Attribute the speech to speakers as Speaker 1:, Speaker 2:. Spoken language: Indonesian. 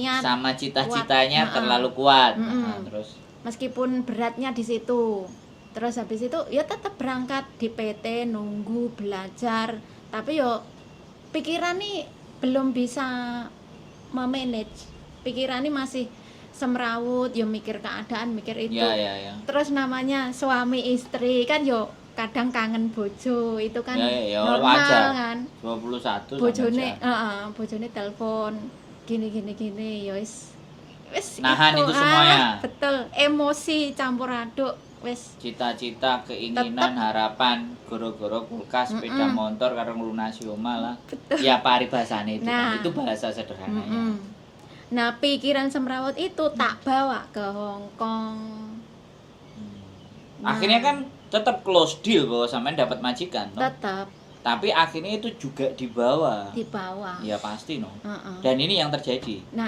Speaker 1: niat
Speaker 2: sama
Speaker 1: kuat.
Speaker 2: cita-citanya terlalu kuat.
Speaker 1: Mm-mm.
Speaker 2: Terus
Speaker 1: Meskipun beratnya di situ. Terus habis itu ya tetap berangkat di PT, nunggu belajar, tapi yo pikiran nih belum bisa memanage. Pikiran nih masih semrawut, yo mikir keadaan, mikir itu.
Speaker 2: ya.
Speaker 1: Terus namanya suami istri kan yo kadang kangen bojo, itu kan
Speaker 2: Ya
Speaker 1: normal
Speaker 2: wajar.
Speaker 1: kan.
Speaker 2: 21
Speaker 1: Bojone,
Speaker 2: sama
Speaker 1: bojone telepon gini ya wis
Speaker 2: nahan itu semuanya.
Speaker 1: betul, emosi campur aduk wis
Speaker 2: Cita-cita, keinginan,
Speaker 1: tetep
Speaker 2: harapan, goro-goro kulkas, sepeda motor karo nglunasi omah lah.
Speaker 1: betul.
Speaker 2: Ya paribasane itu
Speaker 1: Nah.
Speaker 2: kan. Itu bahasa sederhananya.
Speaker 1: Nah, pikiran semrawut itu tak bawa ke Hong Kong. Nah.
Speaker 2: Akhirnya kan tetap close deal bahwa sampean dapat majikan, toh.
Speaker 1: Tetap
Speaker 2: Tapi akhirnya itu juga dibawa.
Speaker 1: di bawah.
Speaker 2: Ya pasti, no.
Speaker 1: Heeh.
Speaker 2: Dan ini yang terjadi.
Speaker 1: Nah,